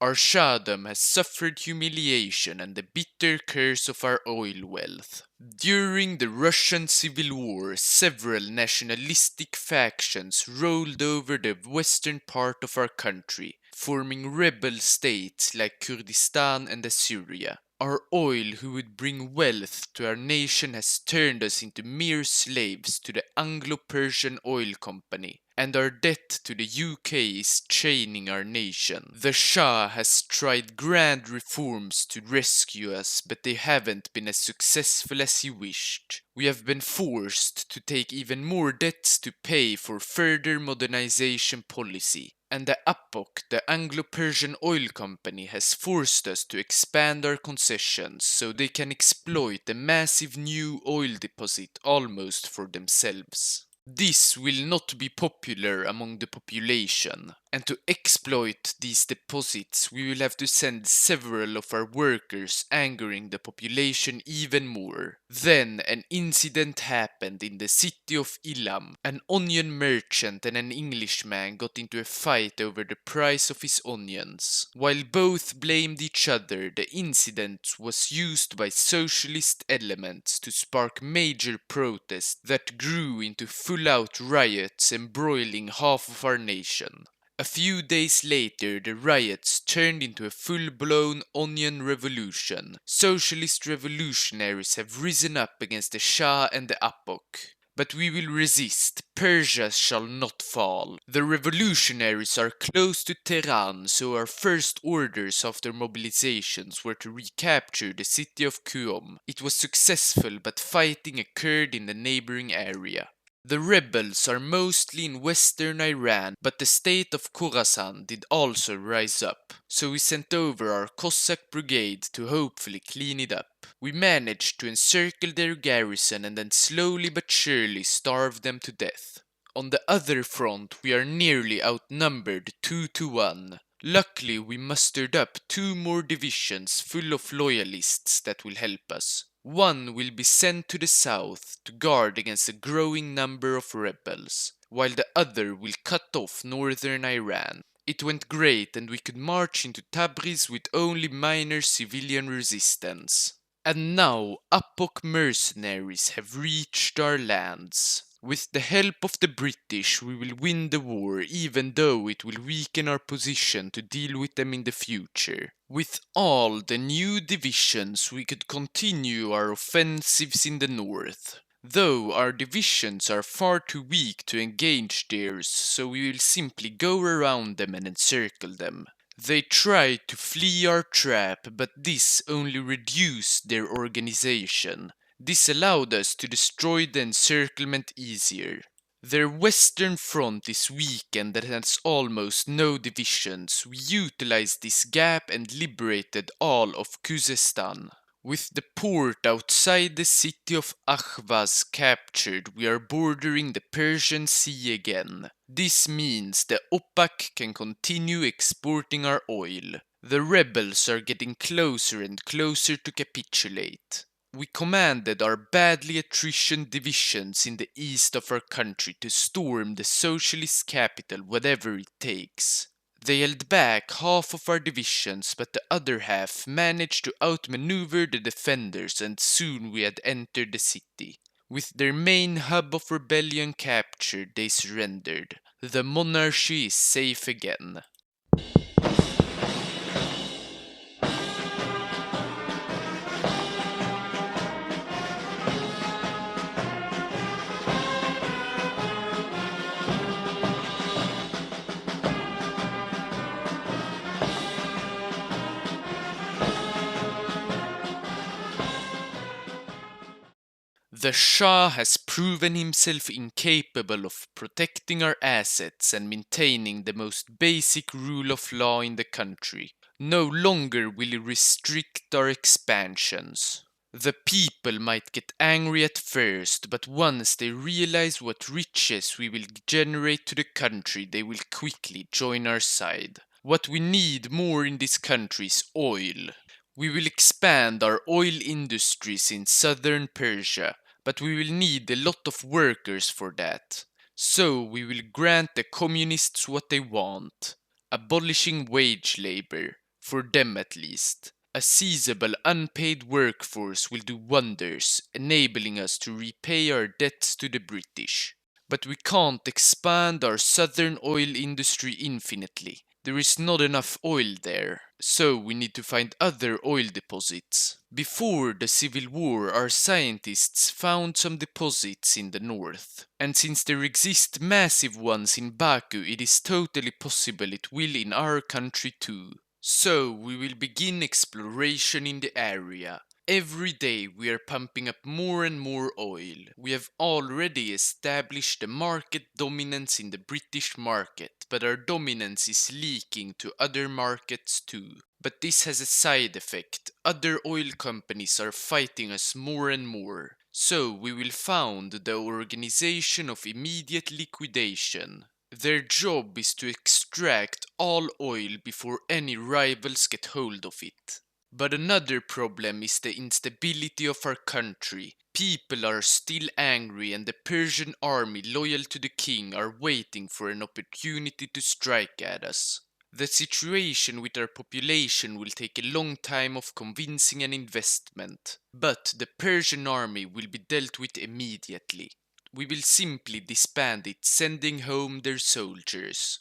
Our Shahdom has suffered humiliation and the bitter curse of our oil wealth. During the Russian Civil War, several nationalistic factions rolled over the western part of our country, forming rebel states like Kurdistan and Assyria. Our oil, who would bring wealth to our nation, has turned us into mere slaves to the Anglo-Persian Oil Company, and our debt to the UK is chaining our nation. The Shah has tried grand reforms to rescue us, but they haven't been as successful as he wished. We have been forced to take even more debts to pay for further modernization policy. And the APOC, the Anglo-Persian Oil Company, has forced us to expand our concessions so they can exploit the massive new oil deposit almost for themselves. This will not be popular among the population, and to exploit these deposits we will have to send several of our workers, angering the population even more. Then an incident happened in the city of Ilam. An onion merchant and an Englishman got into a fight over the price of his onions. While both blamed each other, the incident was used by socialist elements to spark major protests that grew into full-out riots embroiling half of our nation. A few days later, the riots turned into a full-blown onion revolution. Socialist revolutionaries have risen up against the Shah and the APOC. But we will resist. Persia shall not fall. The revolutionaries are close to Tehran, so our first orders after mobilizations were to recapture the city of Qom. It was successful, but fighting occurred in the neighboring area. The rebels are mostly in western Iran, but the state of Khorasan did also rise up, so we sent over our Cossack brigade to hopefully clean it up. We managed to encircle their garrison and then slowly but surely starve them to death. On the other front, we are nearly outnumbered 2-1. Luckily, we mustered up 2 more divisions full of loyalists that will help us. One will be sent to the south to guard against a growing number of rebels, while the other will cut off northern Iran. It went great and we could march into Tabriz with only minor civilian resistance. And now APOC mercenaries have reached our lands. With the help of the British we will win the war, even though it will weaken our position to deal with them in the future. With all the new divisions we could continue our offensives in the north. Though our divisions are far too weak to engage theirs, so we will simply go around them and encircle them. They tried to flee our trap, but this only reduced their organization. This allowed us to destroy the encirclement easier. Their western front is weakened and has almost no divisions. We utilized this gap and liberated all of Khuzestan. With the port outside the city of Ahvaz captured, we are bordering the Persian Sea again. This means the OPEC can continue exporting our oil. The rebels are getting closer and closer to capitulate. We commanded our badly attrition divisions in the east of our country to storm the socialist capital whatever it takes. They held back half of our divisions, but the other half managed to outmaneuver the defenders, and soon we had entered the city. With their main hub of rebellion captured, they surrendered. The monarchy is safe again. The Shah has proven himself incapable of protecting our assets and maintaining the most basic rule of law in the country. No longer will he restrict our expansions. The people might get angry at first, but once they realize what riches we will generate to the country, they will quickly join our side. What we need more in this country is oil. We will expand our oil industries in southern Persia, but we will need a lot of workers for that. So we will grant the communists what they want, abolishing wage labor. for them at least. A seizable unpaid workforce will do wonders, enabling us to repay our debts to the British. But we can't expand our southern oil industry infinitely. There is not enough oil there, so we need to find other oil deposits. Before the Civil War, our scientists found some deposits in the north, and since there exist massive ones in Baku, it is totally possible it will in our country too. So we will begin exploration in the area. Every day we are pumping up more and more oil. We have already established a market dominance in the British market, but our dominance is leaking to other markets too. But this has a side effect. Other oil companies are fighting us more and more. So we will found the Organization of Immediate Liquidation. Their job is to extract all oil before any rivals get hold of it. But another problem is the instability of our country. People are still angry and the Persian army loyal to the king are waiting for an opportunity to strike at us. The situation with our population will take a long time of convincing an investment, but the Persian army will be dealt with immediately. We will simply disband it, sending home their soldiers.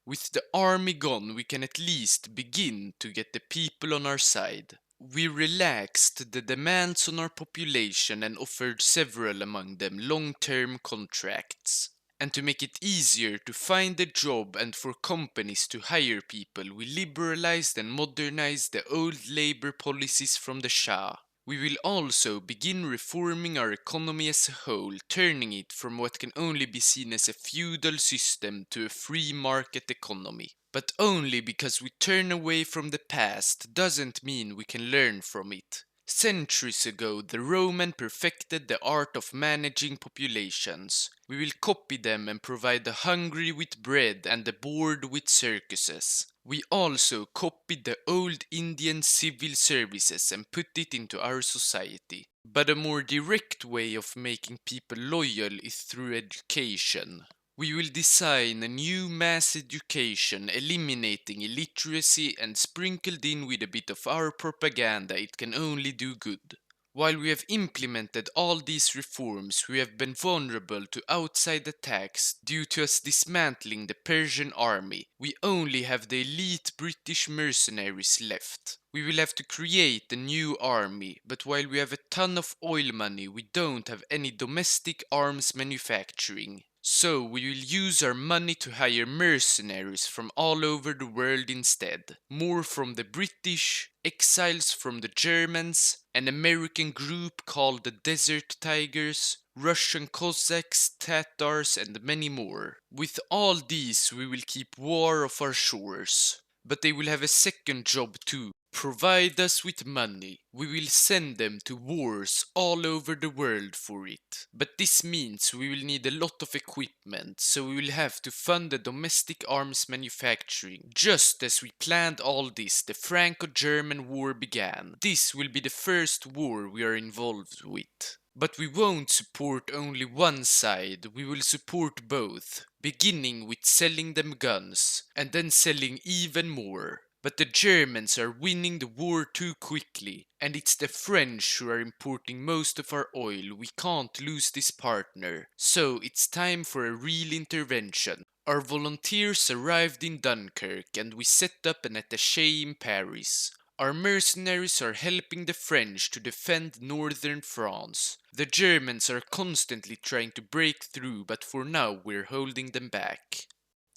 With the army gone, we can at least begin to get the people on our side. We relaxed the demands on our population and offered several among them long-term contracts. And to make it easier to find a job and for companies to hire people, we liberalized and modernized the old labor policies from the Shah. We will also begin reforming our economy as a whole, turning it from what can only be seen as a feudal system to a free market economy. But only because we turn away from the past doesn't mean we can learn from it. Centuries ago, the Roman perfected the art of managing populations. We will copy them and provide the hungry with bread and the bored with circuses. We also copied the old Indian civil services and put it into our society. But a more direct way of making people loyal is through education. We will design a new mass education, eliminating illiteracy and sprinkled in with a bit of our propaganda. It can only do good. While we have implemented all these reforms, we have been vulnerable to outside attacks due to us dismantling the Persian army. We only have the elite British mercenaries left. We will have to create a new army, but while we have a ton of oil money, we don't have any domestic arms manufacturing. So we will use our money to hire mercenaries from all over the world instead. More from the British, exiles from the Germans, an American group called the Desert Tigers, Russian Cossacks, Tatars and many more. With all these we will keep war off our shores. But they will have a second job too. Provide us with money. We will send them to wars all over the world for it. But this means we will need a lot of equipment, so we will have to fund the domestic arms manufacturing. Just as we planned all this, the Franco-German War began. This will be the first war we are involved with. But we won't support only one side, we will support both, beginning with selling them guns, and then selling even more. But the Germans are winning the war too quickly, and it's the French who are importing most of our oil. We can't lose this partner, so it's time for a real intervention. Our volunteers arrived in Dunkirk and we set up an attaché in Paris. Our mercenaries are helping the French to defend northern France. The Germans are constantly trying to break through, but for now we're holding them back.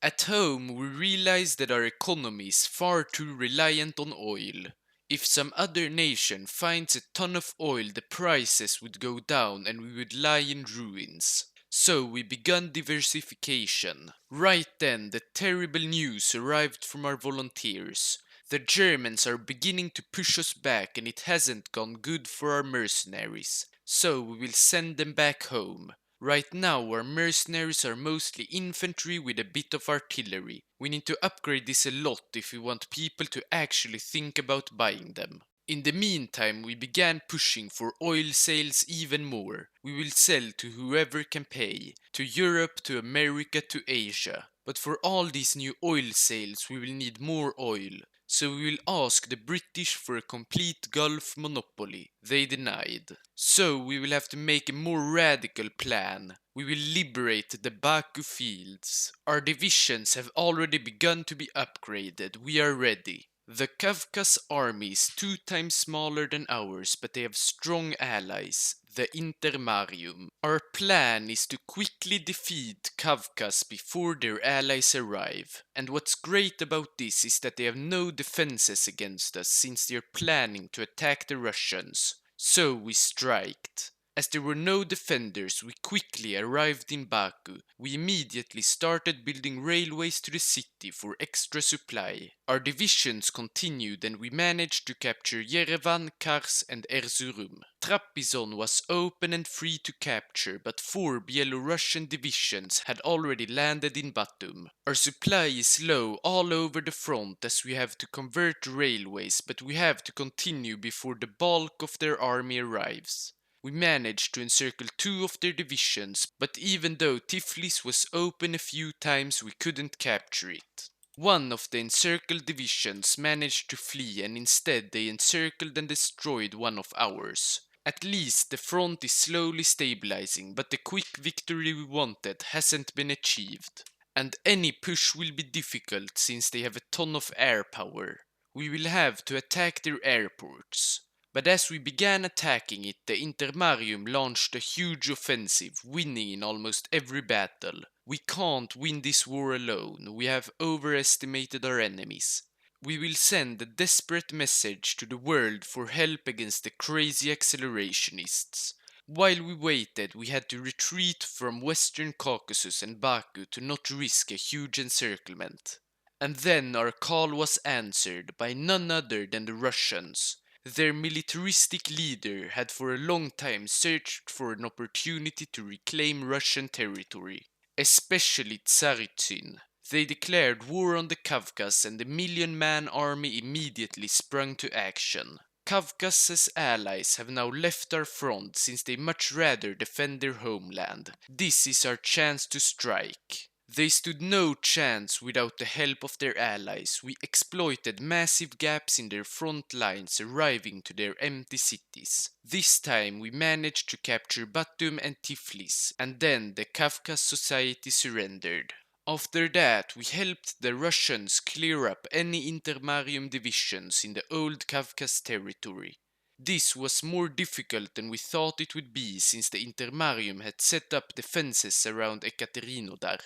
At home, we realize that our economy is far too reliant on oil. If some other nation finds a ton of oil, the prices would go down and we would lie in ruins. So we began diversification. Right then, the terrible news arrived from our volunteers. The Germans are beginning to push us back and it hasn't gone good for our mercenaries. So we will send them back home. Right now our mercenaries are mostly infantry with a bit of artillery. We need to upgrade this a lot if we want people to actually think about buying them. In the meantime, we began pushing for oil sales even more. We will sell to whoever can pay, to Europe, to America, to Asia. But for all these new oil sales we will need more oil. So we will ask the British for a complete Gulf monopoly. They denied. So we will have to make a more radical plan. We will liberate the Baku fields. Our divisions have already begun to be upgraded. We are ready. The Caucasus army is 2 times smaller than ours, but they have strong allies, the Intermarium. Our plan is to quickly defeat Caucasus before their allies arrive. And what's great about this is that they have no defenses against us since they are planning to attack the Russians. So we striked. As there were no defenders, we quickly arrived in Baku. We immediately started building railways to the city for extra supply. Our divisions continued and we managed to capture Yerevan, Kars and Erzurum. Trabzon was open and free to capture, but 4 Belarusian divisions had already landed in Batum. Our supply is low all over the front as we have to convert railways, but we have to continue before the bulk of their army arrives. We managed to encircle 2 of their divisions, but even though Tiflis was open a few times, we couldn't capture it. One of the encircled divisions managed to flee and instead they encircled and destroyed one of ours. At least the front is slowly stabilizing, but the quick victory we wanted hasn't been achieved. And any push will be difficult since they have a ton of air power. We will have to attack their airports. But as we began attacking it, the Intermarium launched a huge offensive, winning in almost every battle. We can't win this war alone, we have overestimated our enemies. We will send a desperate message to the world for help against the crazy accelerationists. While we waited, we had to retreat from western Caucasus and Baku to not risk a huge encirclement. And then our call was answered by none other than the Russians. Their militaristic leader had for a long time searched for an opportunity to reclaim Russian territory, especially Tsaritsyn. They declared war on the Caucasus and the million-man army immediately sprung to action. Caucasus' allies have now left our front since they much rather defend their homeland. This is our chance to strike. They stood no chance without the help of their allies. We exploited massive gaps in their front lines, arriving to their empty cities. This time we managed to capture Batum and Tiflis, and then the Kafkas society surrendered. After that, we helped the Russians clear up any Intermarium divisions in the old Kafkas territory. This was more difficult than we thought it would be since the Intermarium had set up defenses around Ekaterinodar.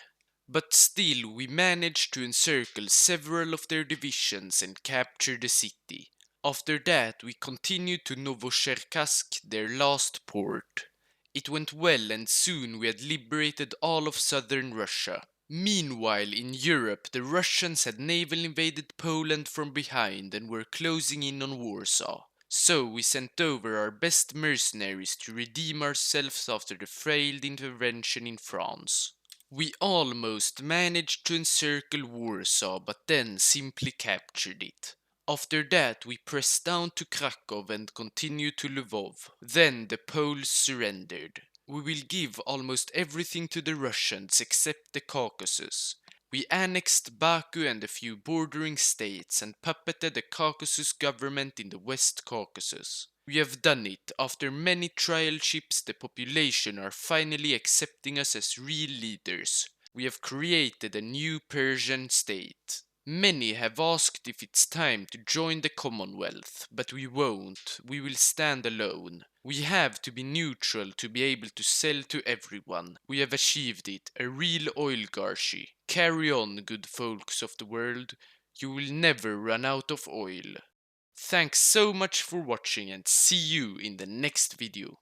But still, we managed to encircle several of their divisions and capture the city. After that, we continued to Novocherkassk, their last port. It went well and soon we had liberated all of southern Russia. Meanwhile, in Europe, the Russians had naval invaded Poland from behind and were closing in on Warsaw. So we sent over our best mercenaries to redeem ourselves after the failed intervention in France. We almost managed to encircle Warsaw, but then simply captured it. After that, we pressed down to Krakow and continued to Lvov. Then the Poles surrendered. We will give almost everything to the Russians except the Caucasus. We annexed Baku and a few bordering states and puppeted the Caucasus government in the West Caucasus. We have done it. After many trial ships, the population are finally accepting us as real leaders. We have created a new Persian state. Many have asked if it's time to join the Commonwealth, but we won't. We will stand alone. We have to be neutral to be able to sell to everyone. We have achieved it, a real oligarchy. Carry on, good folks of the world. You will never run out of oil. Thanks so much for watching and see you in the next video.